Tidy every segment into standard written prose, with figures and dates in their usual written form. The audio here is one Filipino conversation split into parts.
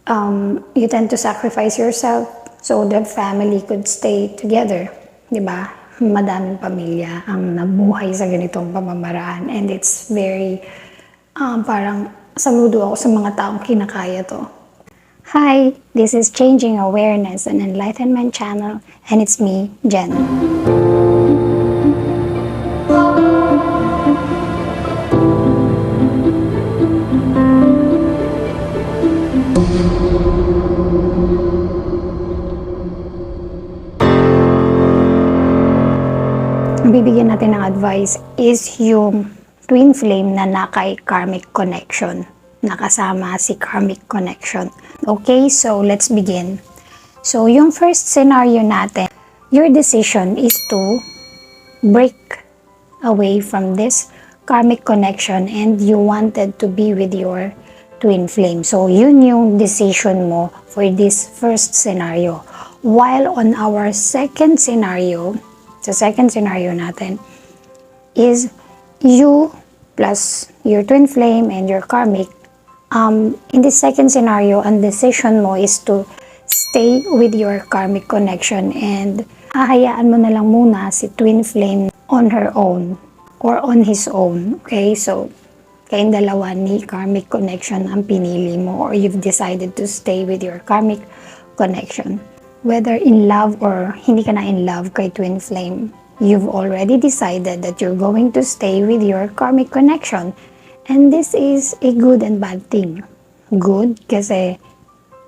you tend to sacrifice yourself so the family could stay together, di ba? Madaming pamilya ang nabuhay sa ganitong pamamaraan, and it's very, parang saludo ako sa mga taong kinakaya to. Hi, this is Changing Awareness, an Enlightenment channel, and it's me, Jen. Ang bibigyan natin ng advice is yung twin flame na naka Karmic Connection. Nakasama si Karmic Connection. Okay, so let's begin. So yung first scenario natin, your decision is to break away from this Karmic Connection and you wanted to be with your twin flame. So yun yung decision mo for this first scenario. While on our second scenario, the second scenario natin is you plus your twin flame and your karmic. In this second scenario, ang decision mo is to stay with your karmic connection and hahayaan mo na lang muna si twin flame on her own or on his own. Okay, so kayong dalawa ni karmic connection ang pinili mo, or you've decided to stay with your karmic connection. Whether in love or hindi ka na in love kay twin flame, you've already decided that you're going to stay with your karmic connection. And this is a good and bad thing. Good kasi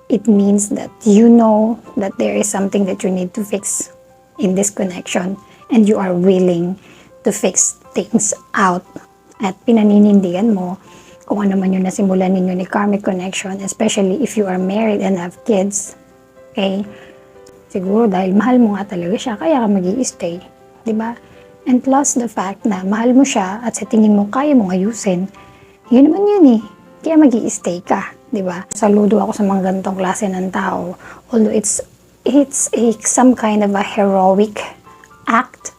it means that you know that there is something that you need to fix in this connection and you are willing to fix things out. At pinaninindigan mo kung ano man yung nasimulan ninyo ni karmic connection, especially if you are married and have kids. Okay? Siguro dahil mahal mo nga talaga siya, kaya ka mag-i-stay. Diba? And plus the fact na mahal mo siya at sa tingin mo kaya mong ayusin, yun naman yun eh. Kaya mag-i-stay ka. Diba? Saludo ako sa mga ganitong klase ng tao. Although it's some kind of a heroic act.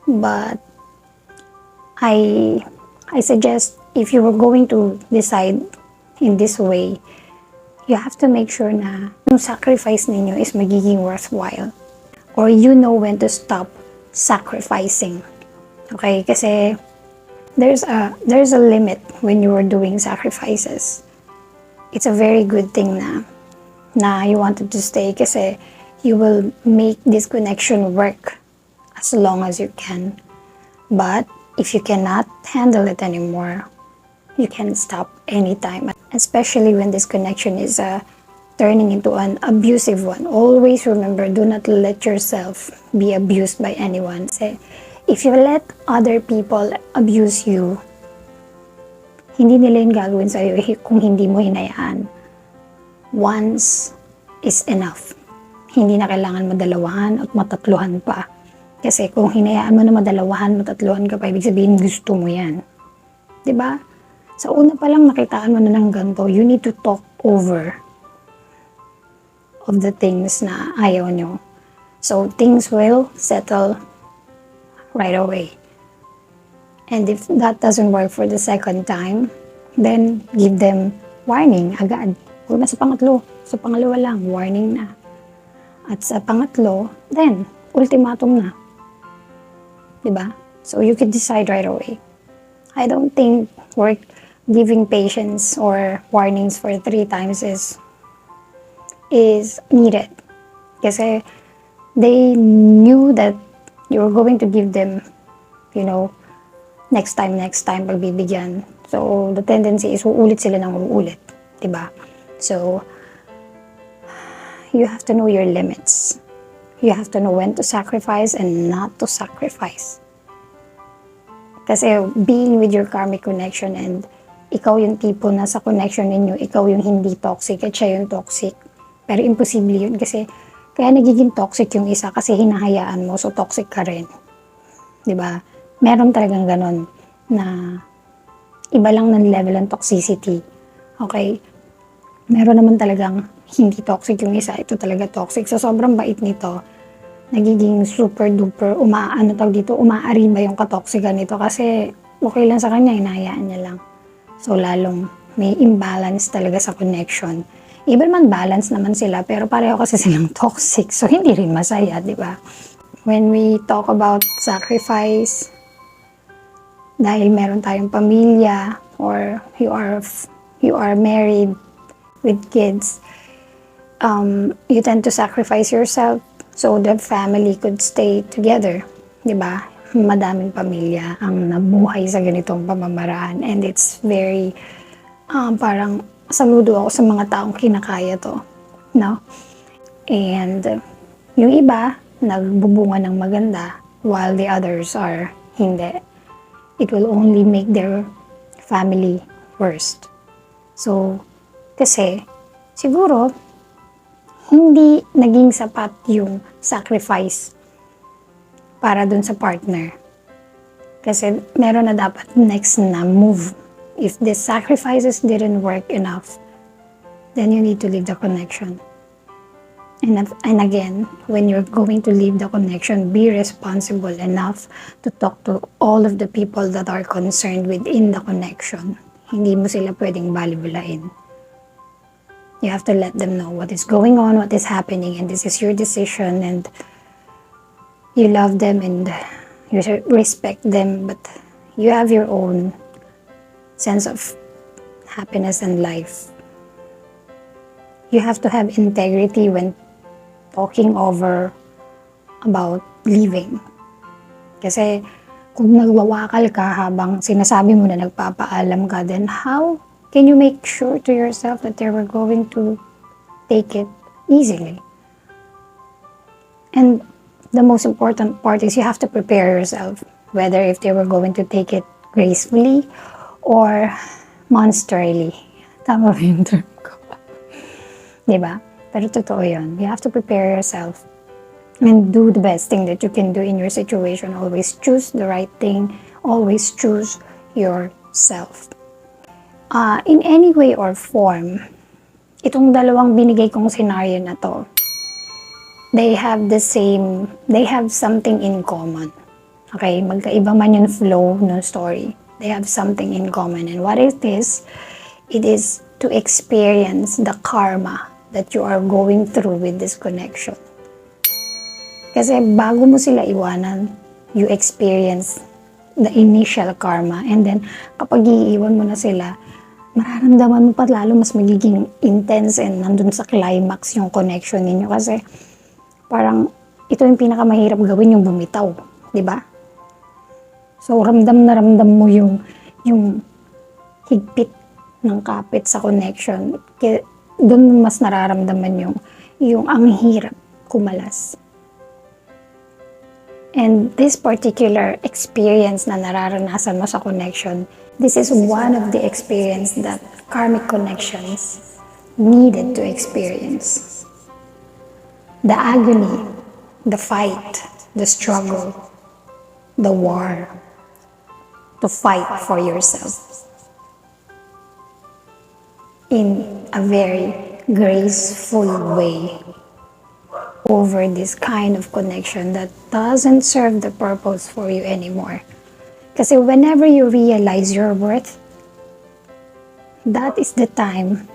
But I suggest if you were going to decide in this way, you have to make sure na yung sacrifice ninyo is magiging worthwhile. Or you know when to stop sacrificing. Okay? Kasi there's a limit when you are doing sacrifices. It's a very good thing na you wanted to stay kasi you will make this connection work as long as you can. But if you cannot handle it anymore, you can stop anytime. Especially when this connection is turning into an abusive one. Always remember, do not let yourself be abused by anyone. Say, if you let other people abuse you, hindi nila yung gagawin sa'yo kung hindi mo hinayaan. Once is enough. Hindi na kailangan madalawahan at matatluhan pa. Kasi kung hinayaan mo na madalawahan, matatluhan ka pa, ibig sabihin gusto mo yan. 'Di ba? Sa una pa lang nakitaan mo na ng ganito, you need to talk over of the things na ayaw nyo. So, things will settle right away. And if that doesn't work for the second time, then give them warning agad. Huwag na sa pangatlo. Sa pangalawa lang, warning na. At sa pangatlo, then, ultimatum na. Diba? So, you could decide right away. I don't think giving patience or warnings for 3 times is needed. Kasi they knew that you were going to give them, next time, pagbibigyan. So, the tendency is uulit sila ng uulit. Diba? So, you have to know your limits. You have to know when to sacrifice and not to sacrifice. Kasi being with your karmic connection and ikaw yung tipo na sa connection ninyo, ikaw yung hindi toxic at siya yung toxic. Pero imposible yun kasi kaya nagiging toxic yung isa kasi hinahayaan mo, so toxic ka rin. 'Di ba? Meron talagang ganon na iba lang ng level ng toxicity. Okay? Meron naman talagang hindi toxic yung isa, ito talaga toxic. So sobrang bait nito. Nagiging super duper umaarima yung katoxican nito kasi okay lang sa kanya, hinahayaan niya lang. So lalong may imbalance talaga sa connection. Even man balance naman sila, pero pareho kasi silang toxic, so hindi rin masaya, di ba? When we talk about sacrifice, dahil meron tayong pamilya, or you are married with kids, you tend to sacrifice yourself so the family could stay together, di ba? Madaming pamilya ang nabuhay sa ganitong pamamaraan, and it's very parang saludo ako sa mga taong kinakaya to, no? And yung iba nagbubunga ng maganda while the others are hindi. It will only make their family worst. So, kasi siguro hindi naging sapat yung sacrifice para dun sa partner. Kasi meron na dapat next na move. If the sacrifices didn't work enough, then you need to leave the connection. And again, when you're going to leave the connection, be responsible enough to talk to all of the people that are concerned within the connection. Hindi mo sila pwedeng balibulain. You have to let them know what is going on, what is happening, and this is your decision, and you love them and you respect them, but you have your own sense of happiness and life. You have to have integrity when talking over about leaving. Kasi kung nagwawakal ka habang sinasabi mo na nagpapaalam ka, then how can you make sure to yourself that they were going to take it easily? And the most important part is you have to prepare yourself, whether if they were going to take it gracefully or monsterly. Tama ba yung term ko? Diba? Pero totoo yun. You have to prepare yourself and do the best thing that you can do in your situation. Always choose the right thing. Always choose yourself. In any way or form, itong dalawang binigay kong scenario na to, they have something in common. Okay? Magkaiba man yung flow ng story. They have something in common. And what is this? It is to experience the karma that you are going through with this connection. Kasi bago mo sila iwanan, you experience the initial karma. And then, kapag iiwan mo na sila, mararamdaman mo pa lalo mas magiging intense and nandun sa climax yung connection ninyo. Kasi parang ito yung pinakamahirap gawin, yung bumitaw. Diba? So, ramdam na ramdam mo yung higpit ng kapit sa connection. Kaya doon mas nararamdaman yung ang hirap kumalas. And this particular experience na nararanasan mo sa connection, this is one of the experience that Karmic Connections needed to experience. The agony, the fight, the struggle, the war, to fight for yourself in a very graceful way over this kind of connection that doesn't serve the purpose for you anymore. Kasi whenever you realize your worth, that is the time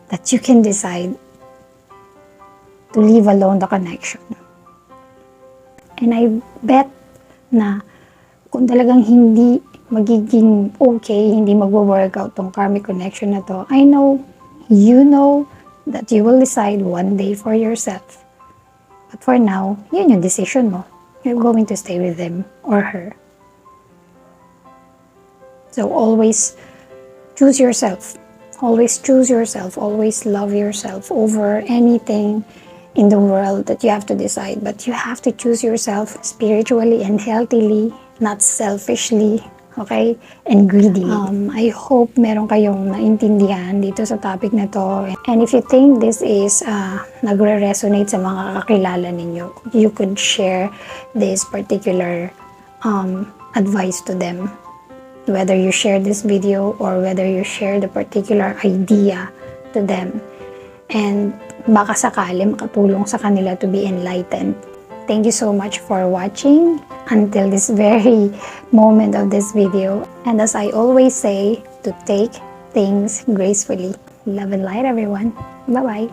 that you can decide to leave alone the connection. And I bet na kung talagang hindi magiging okay, hindi magwo-workout tong karmic connection na to, I know, you know, that you will decide one day for yourself. But for now, yun yung decision mo. You're going to stay with him or her. So always choose yourself. Always choose yourself. Always love yourself over anything in the world that you have to decide. But you have to choose yourself spiritually and healthily, not selfishly, okay? And greedily. I hope meron kayong naintindihan dito sa topic na to. And if you think this is nagre-resonate sa mga kakilala ninyo, you could share this particular advice to them. Whether you share this video or whether you share the particular idea to them. And baka sakali makatulong sa kanila to be enlightened. Thank you so much for watching until this very moment of this video. And as I always say, to take things gracefully. Love and light, everyone. Bye-bye.